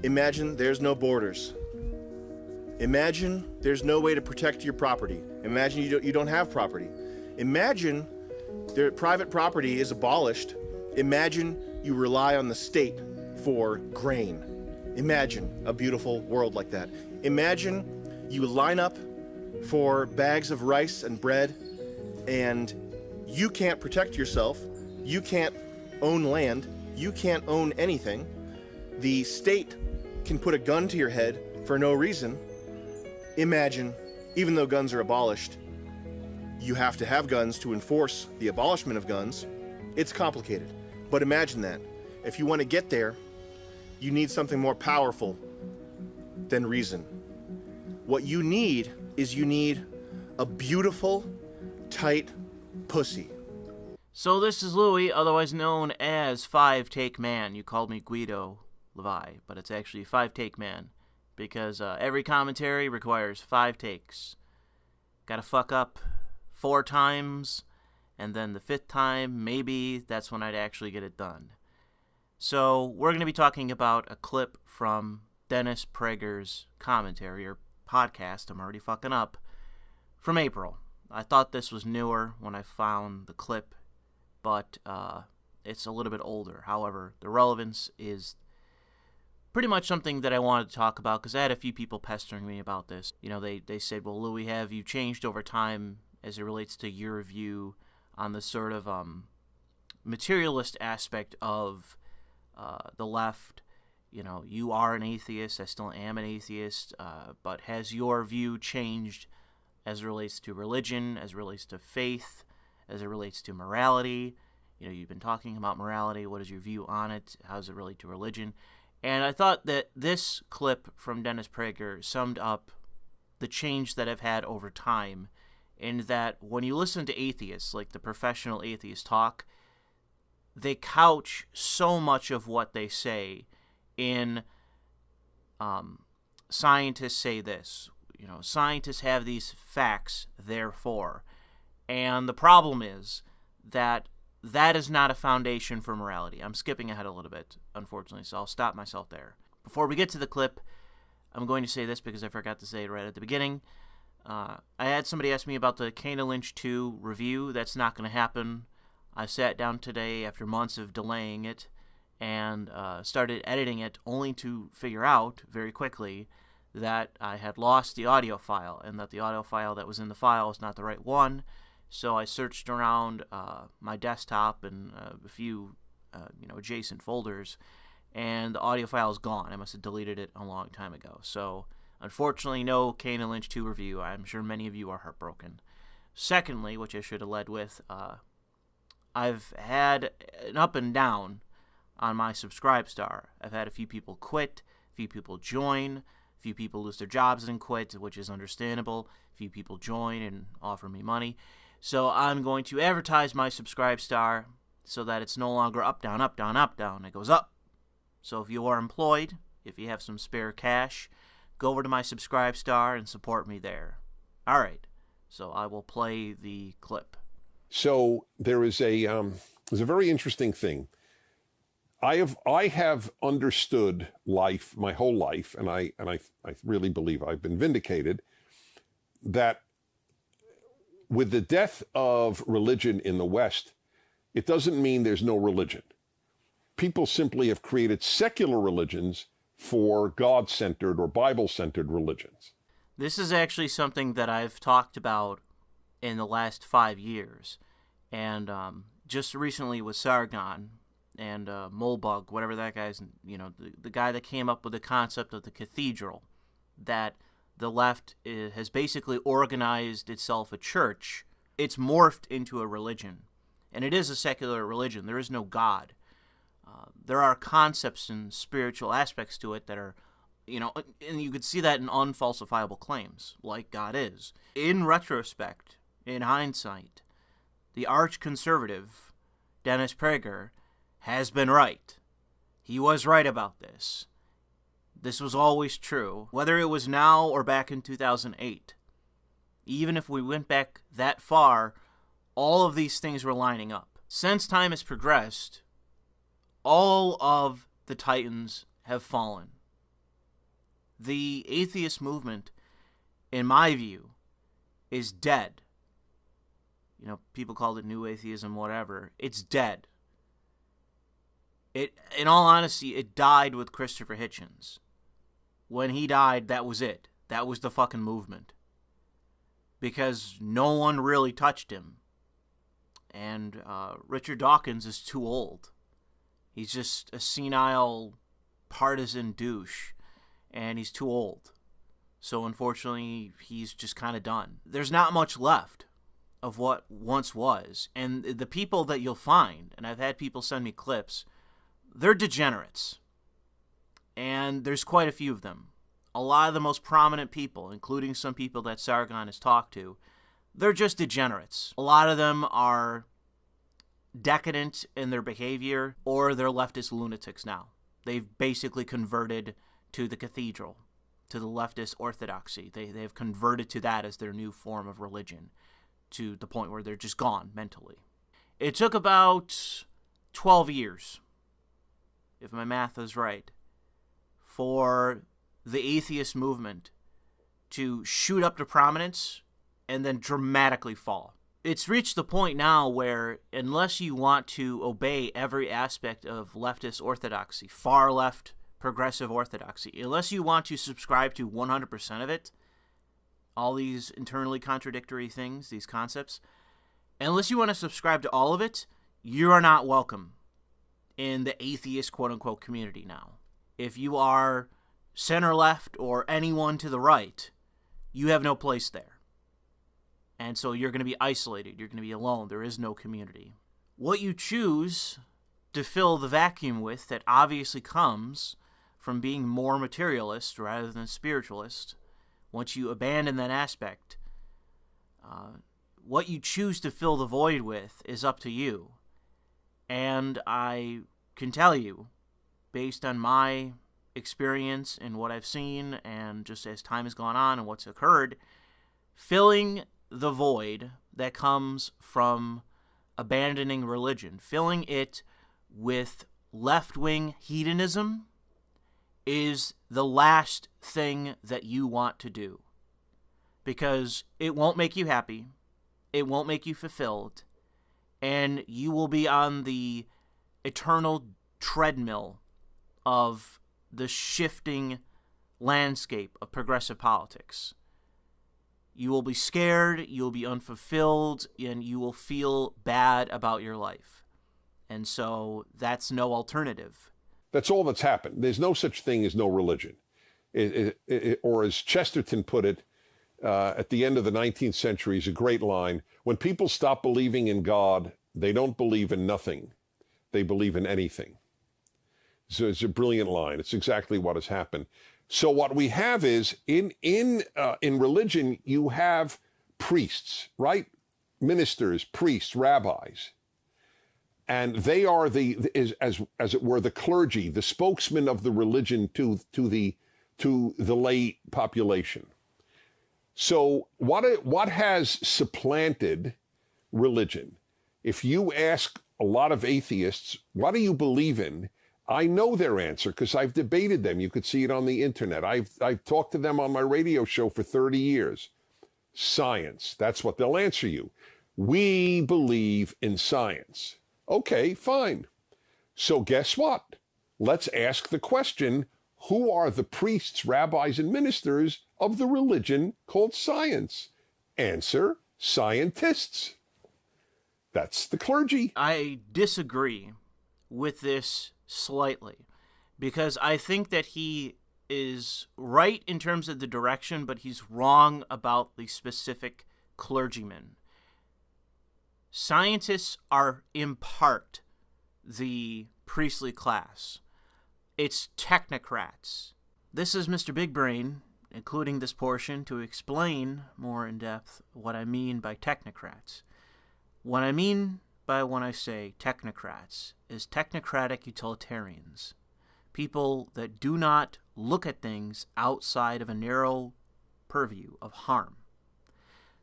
Imagine there's no borders. Imagine there's no way to protect your property. Imagine you don't have property. Imagine private property is abolished. Imagine you rely on the state for grain. Imagine a beautiful world like that. Imagine you line up for bags of rice and bread, and you can't protect yourself. You can't own land. You can't own anything. The state can put a gun to your head for no reason. Imagine, even though guns are abolished, you have to have guns to enforce the abolishment of guns. It's complicated, but imagine that. If you want to get there, you need something more powerful than reason. What you need is a beautiful, tight pussy. So this is Louis, otherwise known as 5-Take Man. You called me Guido Le Vau, but it's actually 5-Take Man, because every commentary requires 5 takes. Gotta fuck up 4 times, and then the 5th time, maybe that's when I'd actually get it done. So we're going to be talking about a clip from Dennis Prager's commentary, or podcast, I'm already fucking up, from April. I thought this was newer when I found the clip, but it's a little bit older. However, the relevance is pretty much something that I wanted to talk about, because I had a few people pestering me about this. You know, they said, well, Louis, have you changed over time as it relates to your view on the sort of materialist aspect of the left? You know, you are an atheist, I still am an atheist, but has your view changed as it relates to religion, as it relates to faith, as it relates to morality? You know, you've been talking about morality. What is your view on it? How does it relate to religion? And I thought that this clip from Dennis Prager summed up the change that I've had over time, in that when you listen to atheists, like the professional atheists talk, they couch so much of what they say in scientists say this. You know, scientists have these facts, therefore. And the problem is that that is not a foundation for morality. I'm skipping ahead a little bit, unfortunately, so I'll stop myself there. Before we get to the clip, I'm going to say this because I forgot to say it right at the beginning. I had somebody ask me about the Kana Lynch 2 review. That's not going to happen. I sat down today after months of delaying it and started editing it, only to figure out very quickly that I had lost the audio file, and that the audio file that was in the file was not the right one. So I searched around my desktop and a few adjacent folders, and the audio file is gone. I must have deleted it a long time ago. So unfortunately, no Kana Lynch 2 review. I'm sure many of you are heartbroken. Secondly, which I should have led with, I've had an up and down on my Subscribestar. I've had a few people quit, a few people join, a few people lose their jobs and quit, which is understandable. A few people join and offer me money. So I'm going to advertise my Subscribestar so that it's no longer up, down, up, down, up, down. It goes up. So if you are employed, if you have some spare cash, go over to my Subscribestar and support me there. All right. So I will play the clip. So there is there's a very interesting thing. I have understood life my whole life, and I really believe I've been vindicated, that with the death of religion in the West, it doesn't mean there's no religion. People simply have created secular religions for God-centered or Bible-centered religions. This is actually something that I've talked about in the last 5 years. And just recently with Sargon and Molbug, whatever that guy's, the guy that came up with the concept of the cathedral, that the left has basically organized itself a church. It's morphed into a religion. And it is a secular religion. There is no God. There are concepts and spiritual aspects to it that are, and you could see that in unfalsifiable claims, like God is. In retrospect, in hindsight, the arch-conservative Dennis Prager has been right. He was right about this. This was always true, whether it was now or back in 2008. Even if we went back that far, all of these things were lining up. Since time has progressed, all of the titans have fallen. The atheist movement, in my view, is dead. You know, people called it new atheism, whatever. It's dead. In all honesty, it died with Christopher Hitchens. When he died, that was it. That was the fucking movement. Because no one really touched him. And Richard Dawkins is too old. He's just a senile, partisan douche. And he's too old. So unfortunately, he's just kind of done. There's not much left of what once was. And the people that you'll find, and I've had people send me clips, they're degenerates. And there's quite a few of them. A lot of the most prominent people, including some people that Sargon has talked to, they're just degenerates. A lot of them are decadent in their behavior, or they're leftist lunatics now. They've basically converted to the cathedral, to the leftist orthodoxy. They've converted to that as their new form of religion, to the point where they're just gone mentally. It took about 12 years, if my math is right, for the atheist movement to shoot up to prominence and then dramatically fall. It's reached the point now where, unless you want to obey every aspect of leftist orthodoxy, far left progressive orthodoxy, unless you want to subscribe to 100% of it, all these internally contradictory things, these concepts, unless you want to subscribe to all of it, you are not welcome in the atheist quote-unquote community now. If you are center-left or anyone to the right, you have no place there. And so you're going to be isolated. You're going to be alone. There is no community. What you choose to fill the vacuum with that obviously comes from being more materialist rather than spiritualist, once you abandon that aspect, what you choose to fill the void with is up to you. And I can tell you, based on my experience and what I've seen, and just as time has gone on and what's occurred, filling the void that comes from abandoning religion, filling it with left-wing hedonism, is the last thing that you want to do. Because it won't make you happy, it won't make you fulfilled, and you will be on the eternal treadmill of the shifting landscape of progressive politics. You will be scared, you will be unfulfilled, and you will feel bad about your life. And so that's no alternative. That's all that's happened. There's no such thing as no religion. Or as Chesterton put it at the end of the 19th century, is a great line. When people stop believing in God, they don't believe in nothing. They believe in anything. So it's a brilliant line. It's exactly what has happened. So what we have is, in religion, you have priests, right? Ministers, priests, rabbis. And they are as it were, the clergy, the spokesman of the religion to the lay population. So what has supplanted religion? If you ask a lot of atheists, what do you believe in? I know their answer because I've debated them. You could see it on the internet. I've talked to them on my radio show for 30 years. Science. That's what they'll answer you. We believe in science. Okay, fine. So guess what? Let's ask the question, who are the priests, rabbis, and ministers of the religion called science? Answer, scientists. That's the clergy. I disagree with this slightly, because I think that he is right in terms of the direction, but he's wrong about the specific clergymen. Scientists are, in part, the priestly class. It's technocrats. This is Mr. Big Brain, including this portion, to explain more in depth what I mean by technocrats. What I mean by when I say technocrats is technocratic utilitarians. People that do not look at things outside of a narrow purview of harm.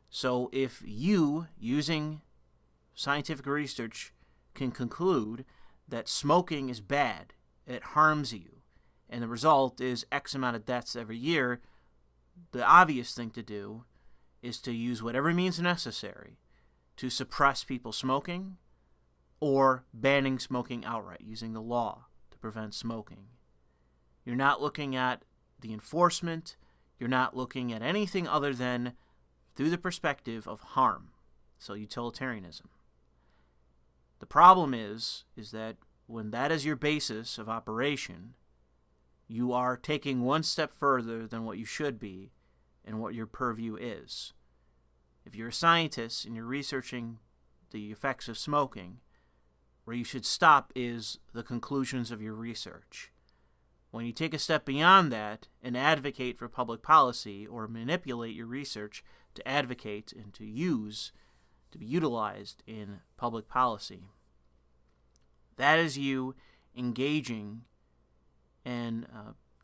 So if you, using scientific research, can conclude that smoking is bad, it harms you, and the result is X amount of deaths every year, the obvious thing to do is to use whatever means necessary to suppress people smoking or banning smoking outright, using the law to prevent smoking. You're not looking at the enforcement. You're not looking at anything other than through the perspective of harm, so utilitarianism. The problem is that when that is your basis of operation, you are taking one step further than what you should be and what your purview is. If you're a scientist and you're researching the effects of smoking, where you should stop is the conclusions of your research. When you take a step beyond that and advocate for public policy or manipulate your research to advocate and to use, to be utilized in public policy, that is you engaging in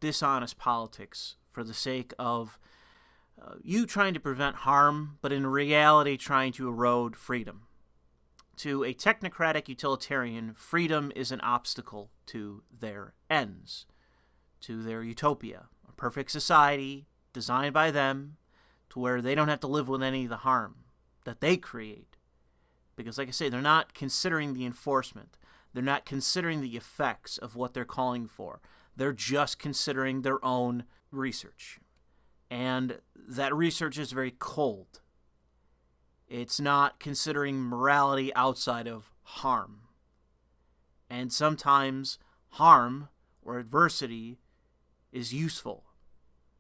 dishonest politics for the sake of you trying to prevent harm, but in reality trying to erode freedom. To a technocratic utilitarian, freedom is an obstacle to their ends, to their utopia, a perfect society designed by them to where they don't have to live with any of the harm that they create. Because like I say, they're not considering the enforcement. They're not considering the effects of what they're calling for. They're just considering their own research. And that research is very cold. It's not considering morality outside of harm. And sometimes harm or adversity is useful.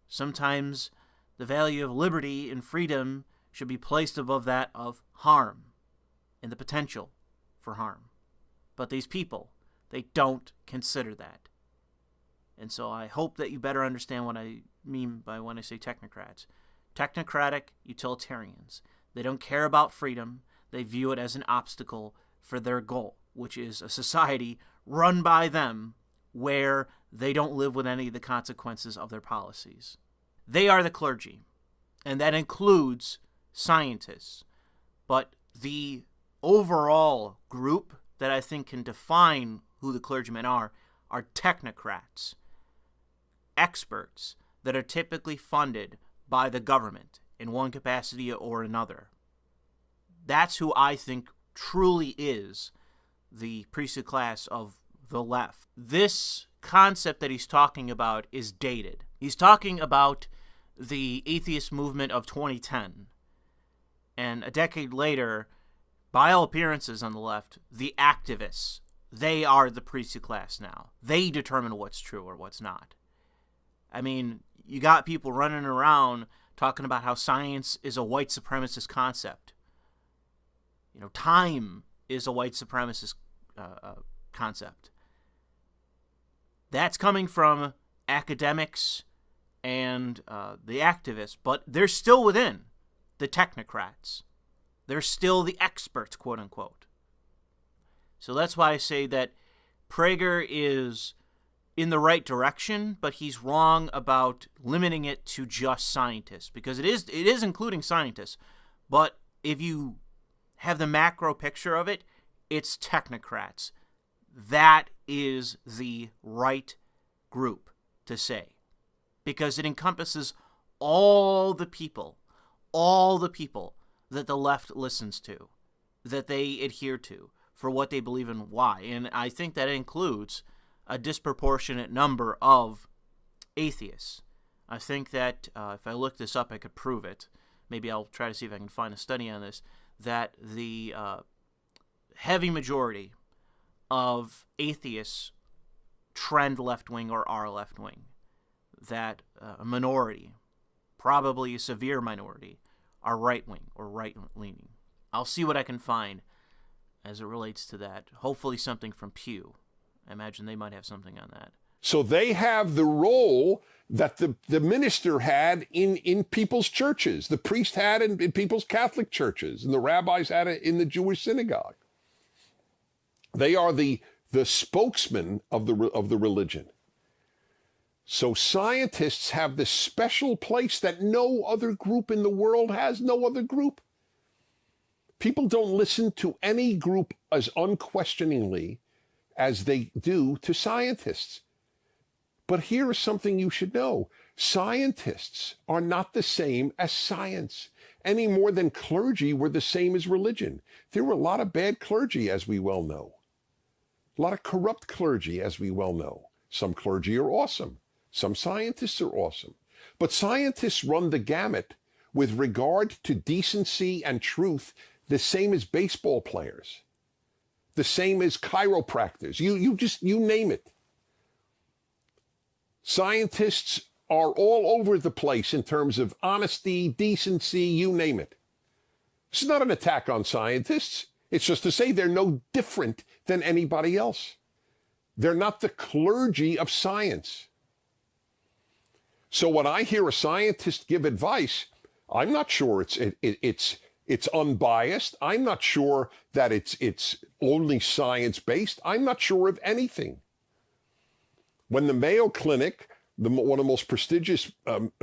Sometimes the value of liberty and freedom should be placed above that of harm and the potential for harm. But these people, they don't consider that. And so I hope that you better understand what I mean by when I say technocrats. Technocratic utilitarians. They don't care about freedom. They view it as an obstacle for their goal, which is a society run by them where they don't live with any of the consequences of their policies. They are the clergy, and that includes scientists. But the overall group that I think can define who the clergymen are technocrats, experts that are typically funded by the government in one capacity or another. That's who I think truly is the priesthood class of the left. This concept that he's talking about is dated. He's talking about the atheist movement of 2010. And a decade later, by all appearances on the left, the activists, they are the priesthood class now. They determine what's true or what's not. I mean, you got people running around talking about how science is a white supremacist concept. You know, time is a white supremacist concept. That's coming from academics and the activists, but they're still within the technocrats. They're still the experts, quote unquote. So that's why I say that Prager is in the right direction, but he's wrong about limiting it to just scientists, because it is including scientists. But if you have the macro picture of it, it's technocrats. That is the right group to say, because it encompasses all the people that the left listens to, that they adhere to for what they believe in, why. And I think that includes a disproportionate number of atheists. I think that if I look this up, I could prove it. Maybe I'll try to see if I can find a study on this, that the heavy majority of atheists trend left-wing or are left-wing. That a minority, probably a severe minority, are right-wing or right-leaning. I'll see what I can find as it relates to that. Hopefully something from Pew. I imagine they might have something on that. So they have the role that the minister had in people's churches, the priest had in people's Catholic churches, and the rabbis had it in the Jewish synagogue. They are the spokesman of the religion. So scientists have this special place that no other group in the world has, no other group. People don't listen to any group as unquestioningly as they do to scientists. But here is something you should know. Scientists are not the same as science, any more than clergy were the same as religion. There were a lot of bad clergy, as we well know. A lot of corrupt clergy, as we well know. Some clergy are awesome. Some scientists are awesome. But scientists run the gamut with regard to decency and truth, the same as baseball players, the same as chiropractors. You name it. Scientists are all over the place in terms of honesty, decency, you name it. This is not an attack on scientists. It's just to say they're no different than anybody else. They're not the clergy of science. So when I hear a scientist give advice, I'm not sure it's unbiased. I'm not sure that it's only science-based. I'm not sure of anything. When the Mayo Clinic, one of the most prestigious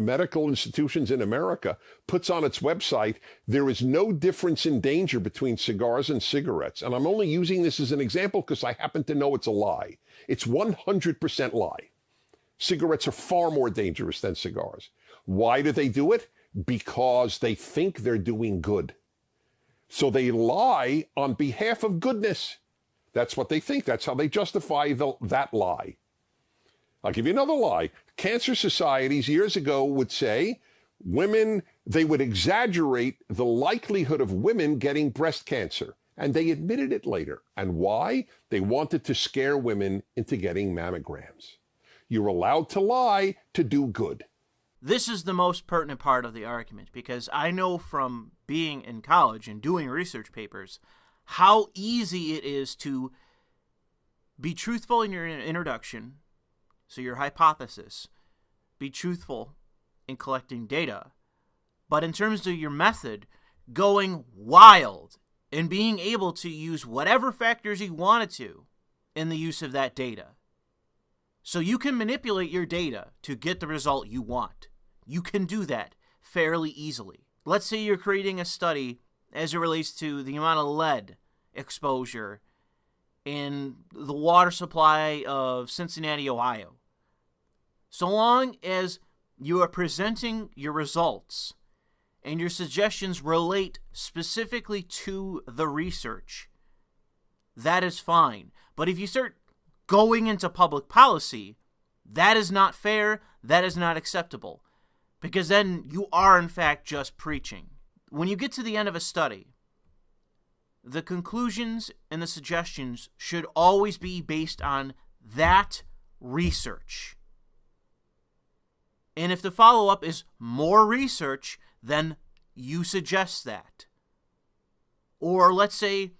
medical institutions in America, puts on its website, there is no difference in danger between cigars and cigarettes. And I'm only using this as an example because I happen to know it's a lie. It's 100% lie. Cigarettes are far more dangerous than cigars. Why do they do it? Because they think they're doing good. So they lie on behalf of goodness. That's what they think. That's how they justify that lie. I'll give you another lie. Cancer societies years ago would say they would exaggerate the likelihood of women getting breast cancer. And they admitted it later. And why? They wanted to scare women into getting mammograms. You're allowed to lie to do good. This is the most pertinent part of the argument, because I know from being in college and doing research papers how easy it is to be truthful in your introduction, so your hypothesis, be truthful in collecting data, but in terms of your method, going wild and being able to use whatever factors you wanted to in the use of that data. So you can manipulate your data to get the result you want. You can do that fairly easily. Let's say you're creating a study as it relates to the amount of lead exposure in the water supply of Cincinnati, Ohio. So long as you are presenting your results and your suggestions relate specifically to the research, that is fine. But if you start going into public policy, that is not fair, that is not acceptable, because then you are in fact just preaching. When you get to the end of a study, the conclusions and the suggestions should always be based on that research. And if the follow-up is more research, then you suggest that. Or let's say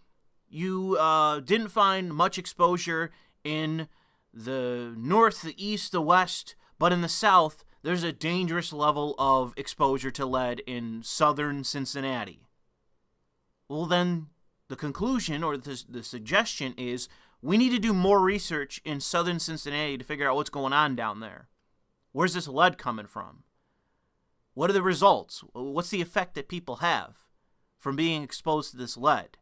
you didn't find much exposure in the north, the east, the west, but in the south, there's a dangerous level of exposure to lead in southern Cincinnati. Well, then the conclusion or the suggestion is we need to do more research in southern Cincinnati to figure out what's going on down there. Where's this lead coming from? What are the results? What's the effect that people have from being exposed to this lead?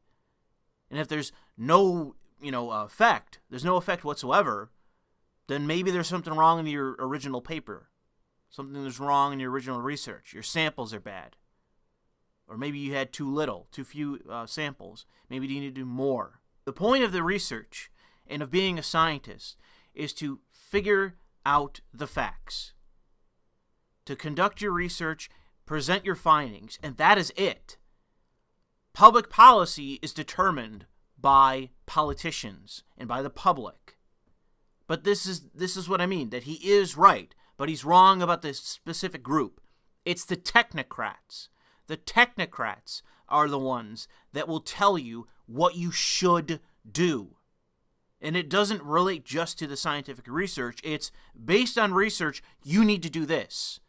And if there's no effect, there's no effect whatsoever, then maybe there's something wrong in your original paper. Something is wrong in your original research. Your samples are bad. Or maybe you had too few samples. Maybe you need to do more. The point of the research and of being a scientist is to figure out the facts. To conduct your research, present your findings, and that is it. Public policy is determined by politicians and by the public. But this is what I mean, that he is right, but he's wrong about this specific group. It's the technocrats. The technocrats are the ones that will tell you what you should do. And it doesn't relate just to the scientific research. It's based on research, you need to do this.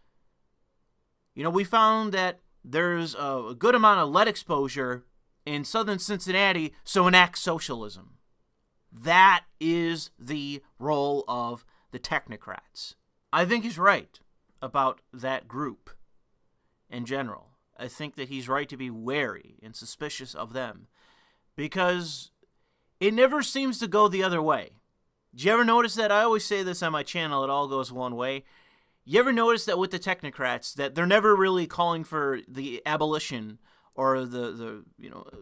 We found that there's a good amount of lead exposure in southern Cincinnati, so enact socialism. That is the role of the technocrats. I think he's right about that group in general. I think that he's right to be wary and suspicious of them because it never seems to go the other way. Do you ever notice that? I always say this on my channel, it all goes one way. You ever notice that with the technocrats, that they're never really calling for the abolition or the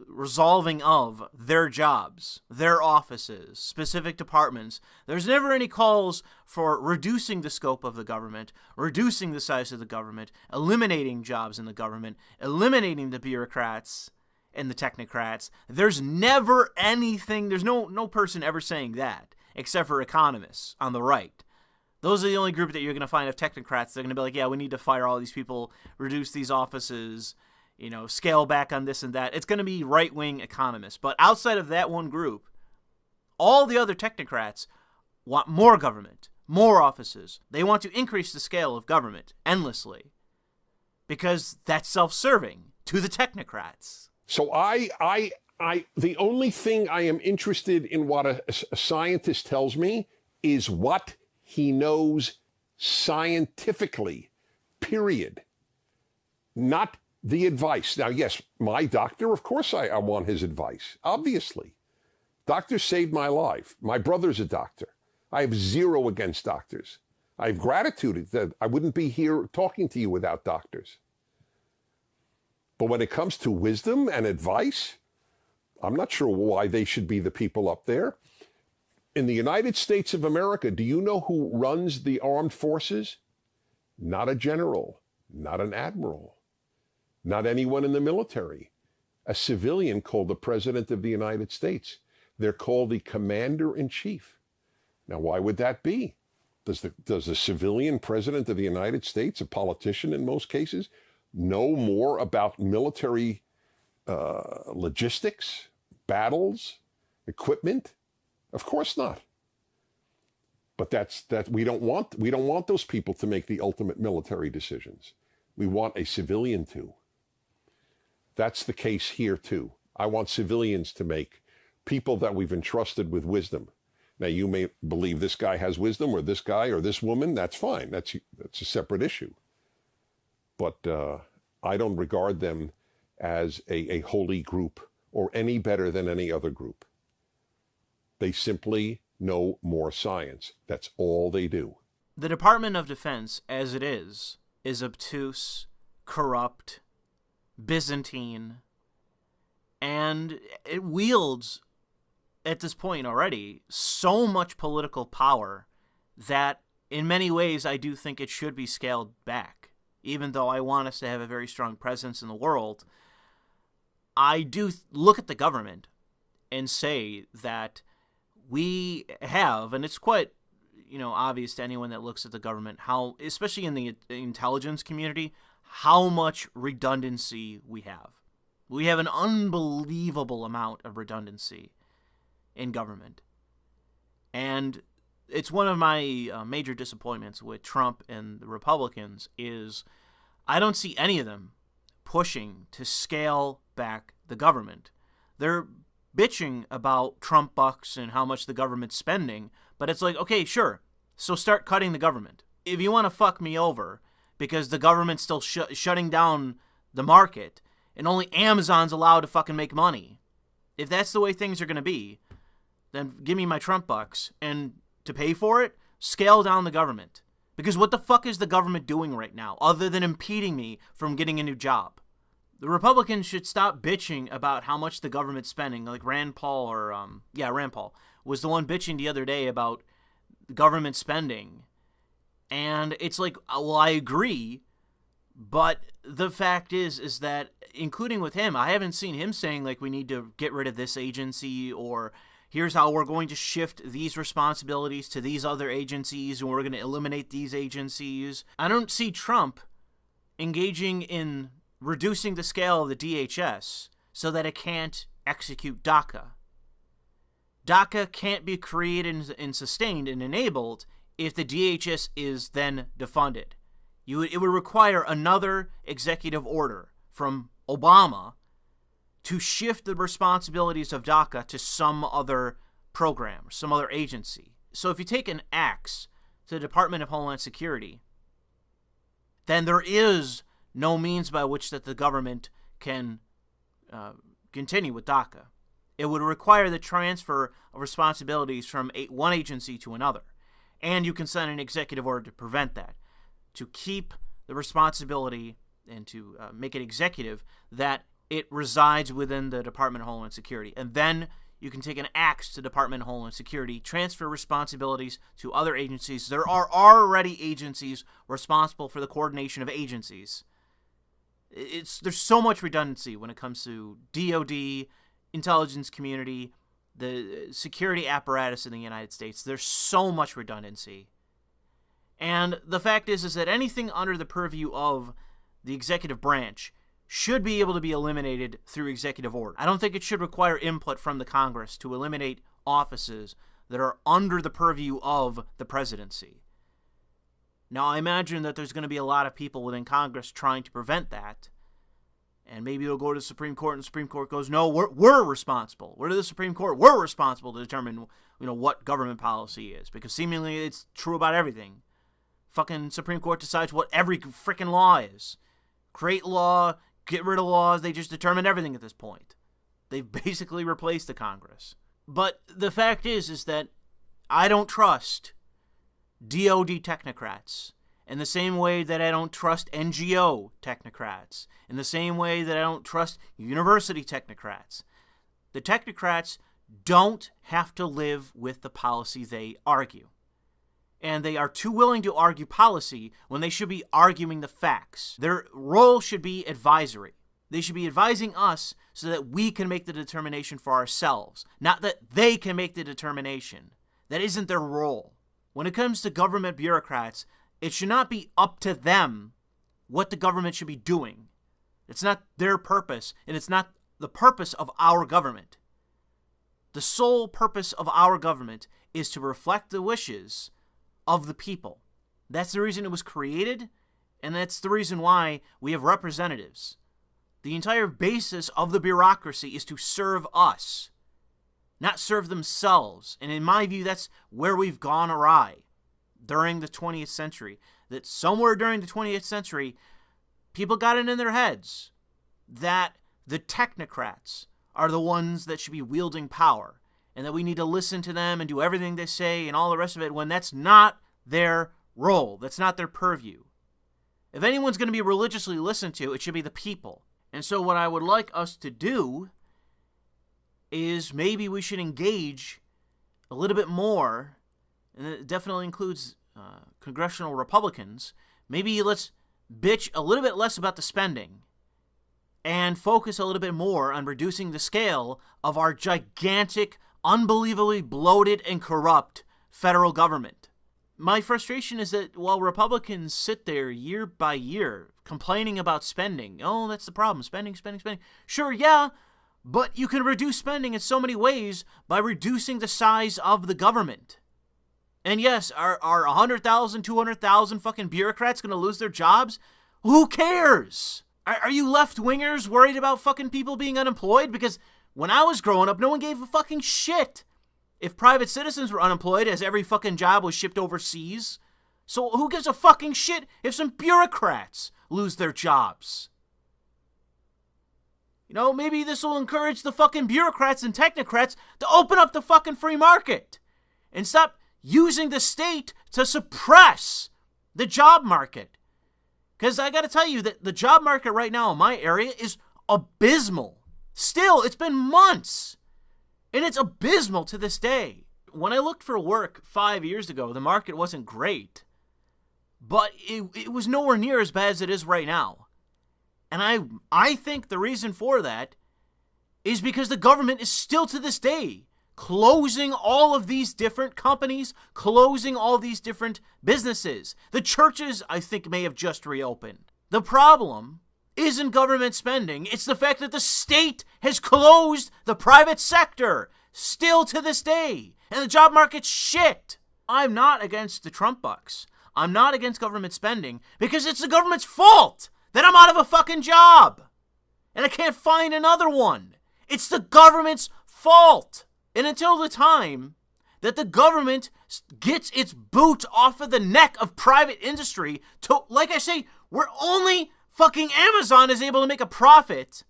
resolving of their jobs, their offices, specific departments? There's never any calls for reducing the scope of the government, reducing the size of the government, eliminating jobs in the government, eliminating the bureaucrats and the technocrats. There's never anything, there's no person ever saying that, except for economists on the right. Those are the only group that you're going to find of technocrats. They're going to be like, yeah, we need to fire all these people, reduce these offices, scale back on this and that. It's going to be right-wing economists. But outside of that one group, all the other technocrats want more government, more offices. They want to increase the scale of government endlessly because that's self-serving to the technocrats. So the only thing I am interested in what a scientist tells me is what he knows scientifically, period. Not the advice. Now, yes, my doctor, of course I want his advice, obviously. Doctor saved my life. My brother's a doctor. I have zero against doctors. I have gratitude that I wouldn't be here talking to you without doctors. But when it comes to wisdom and advice, I'm not sure why they should be the people up there. In the United States of America, do you know who runs the armed forces? Not a general, not an admiral, not anyone in the military. A civilian called the President of the United States. They're called the Commander-in-Chief. Now, why would that be? Does the civilian President of the United States, a politician in most cases, know more about military logistics, battles, equipment? Of course not. But we don't want those people to make the ultimate military decisions. We want a civilian to. That's the case here too. I want civilians to make, people that we've entrusted with wisdom. Now you may believe this guy has wisdom or this guy or this woman, that's fine. That's a separate issue. But I don't regard them as a holy group or any better than any other group. They simply know more science. That's all they do. The Department of Defense, as it is obtuse, corrupt, Byzantine, and it wields, at this point already, so much political power that in many ways I do think it should be scaled back. Even though I want us to have a very strong presence in the world, I do look at the government and say that we have, and it's quite, obvious to anyone that looks at the government, how, especially in the intelligence community, how much redundancy we have. We have an unbelievable amount of redundancy in government. And it's one of my major disappointments with Trump and the Republicans is I don't see any of them pushing to scale back the government. They're bitching about Trump bucks and how much the government's spending, but it's like, okay, sure, so start cutting the government. If you want to fuck me over because the government's still shutting down the market and only Amazon's allowed to fucking make money, if that's the way things are going to be, then give me my Trump bucks, and to pay for it, scale down the government. Because what the fuck is the government doing right now other than impeding me from getting a new job? The Republicans should stop bitching about how much the government's spending. Like Rand Paul Rand Paul was the one bitching the other day about government spending. And it's like, well, I agree, but the fact is that, including with him, I haven't seen him saying, like, we need to get rid of this agency, or here's how we're going to shift these responsibilities to these other agencies, and we're going to eliminate these agencies. I don't see Trump engaging in reducing the scale of the DHS so that it can't execute DACA. DACA can't be created and sustained and enabled if the DHS is then defunded. It would require another executive order from Obama to shift the responsibilities of DACA to some other program, some other agency. So if you take an axe to the Department of Homeland Security, then there is no means by which that the government can continue with DACA. It would require the transfer of responsibilities from one agency to another. And you can send an executive order to prevent that, to keep the responsibility and to make it executive that it resides within the Department of Homeland Security. And then you can take an axe to Department of Homeland Security, transfer responsibilities to other agencies. There are already agencies responsible for the coordination of agencies. There's so much redundancy when it comes to DOD, intelligence community, the security apparatus in the United States. There's so much redundancy. And the fact is that anything under the purview of the executive branch should be able to be eliminated through executive order. I don't think it should require input from the Congress to eliminate offices that are under the purview of the presidency. Now, I imagine that there's going to be a lot of people within Congress trying to prevent that. And maybe it'll go to the Supreme Court, and the Supreme Court goes, no, we're responsible. We're to the Supreme Court. We're responsible to determine, what government policy is. Because seemingly it's true about everything. Fucking Supreme Court decides what every freaking law is. Create law, get rid of laws. They just determine everything at this point. They've basically replaced the Congress. But the fact is that I don't trust DOD technocrats in the same way that I don't trust NGO technocrats, in the same way that I don't trust university technocrats. The technocrats don't have to live with the policy they argue. And they are too willing to argue policy when they should be arguing the facts. Their role should be advisory. They should be advising us so that we can make the determination for ourselves, not that they can make the determination. That isn't their role. When it comes to government bureaucrats, it should not be up to them what the government should be doing. It's not their purpose, and it's not the purpose of our government. The sole purpose of our government is to reflect the wishes of the people. That's the reason it was created, and that's the reason why we have representatives. The entire basis of the bureaucracy is to serve us, not serve themselves. And in my view, that's where we've gone awry during the 20th century. That somewhere during the 20th century, people got it in their heads that the technocrats are the ones that should be wielding power, and that we need to listen to them and do everything they say and all the rest of it, when that's not their role. That's not their purview. If anyone's going to be religiously listened to, it should be the people. And so what I would like us to do is maybe we should engage a little bit more, and it definitely includes congressional Republicans. Maybe let's bitch a little bit less about the spending and focus a little bit more on reducing the scale of our gigantic, unbelievably bloated and corrupt federal government. My frustration is that while Republicans sit there year by year complaining about spending, oh, that's the problem, spending. Sure, yeah, but you can reduce spending in so many ways by reducing the size of the government. And yes, are 100,000, 200,000 fucking bureaucrats going to lose their jobs? Who cares? Are you left-wingers worried about fucking people being unemployed? Because when I was growing up, no one gave a fucking shit if private citizens were unemployed, as every fucking job was shipped overseas. So who gives a fucking shit if some bureaucrats lose their jobs? Maybe this will encourage the fucking bureaucrats and technocrats to open up the fucking free market and stop using the state to suppress the job market. Because I got to tell you that the job market right now in my area is abysmal. Still, it's been months, and it's abysmal to this day. When I looked for work 5 years ago, the market wasn't great, but it was nowhere near as bad as it is right now. And I think the reason for that is because the government is still to this day closing all of these different companies, closing all these different businesses. The churches, I think, may have just reopened. The problem isn't government spending. It's the fact that the state has closed the private sector, still to this day. And the job market's shit. I'm not against the Trump bucks. I'm not against government spending because it's the government's fault that I'm out of a fucking job. And I can't find another one. It's the government's fault. And until the time that the government gets its boot off of the neck of private industry to, like I say, where only fucking Amazon is able to make a profit,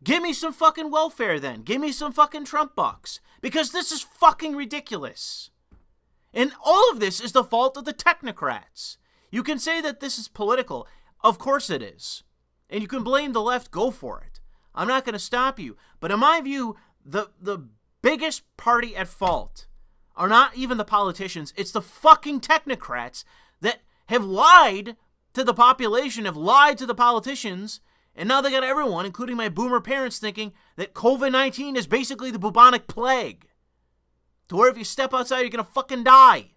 Give me some fucking welfare then. Give me some fucking Trump bucks. Because this is fucking ridiculous. And all of this is the fault of the technocrats. You can say that this is political. Of course it is. And you can blame the left. Go for it. I'm not going to stop you. But in my view, the biggest party at fault are not even the politicians. It's the fucking technocrats that have lied to the population, have lied to the politicians, and now they got everyone, including my boomer parents, thinking that COVID-19 is basically the bubonic plague. To where if you step outside, you're going to fucking die.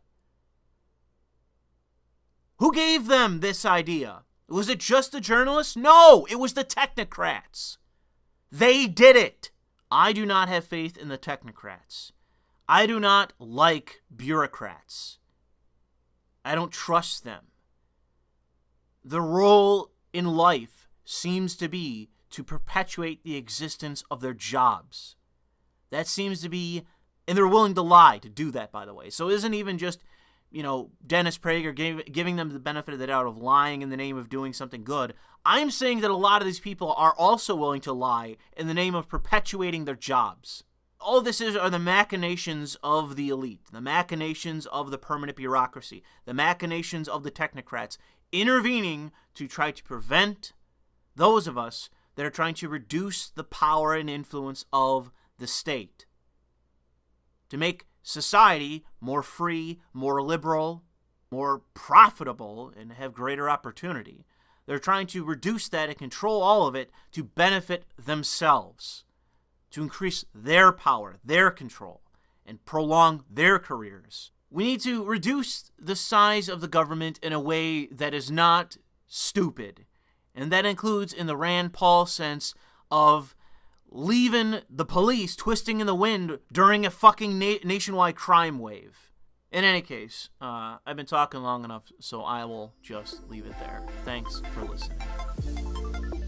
Who gave them this idea? Was it just the journalists? No, it was the technocrats. They did it. I do not have faith in the technocrats. I do not like bureaucrats. I don't trust them. The role in life seems to be to perpetuate the existence of their jobs. That seems to be, and they're willing to lie to do that, by the way. So it isn't even just, Dennis Prager giving them the benefit of the doubt of lying in the name of doing something good. I'm saying that a lot of these people are also willing to lie in the name of perpetuating their jobs. All this are the machinations of the elite, the machinations of the permanent bureaucracy, the machinations of the technocrats intervening to try to prevent those of us that are trying to reduce the power and influence of the state, to make society more free, more liberal, more profitable, and have greater opportunity. They're trying to reduce that and control all of it to benefit themselves, to increase their power, their control, and prolong their careers. We need to reduce the size of the government in a way that is not stupid. And that includes, in the Rand Paul sense, of leaving the police twisting in the wind during a fucking nationwide crime wave. In any case, I've been talking long enough, so I will just leave it there. Thanks for listening.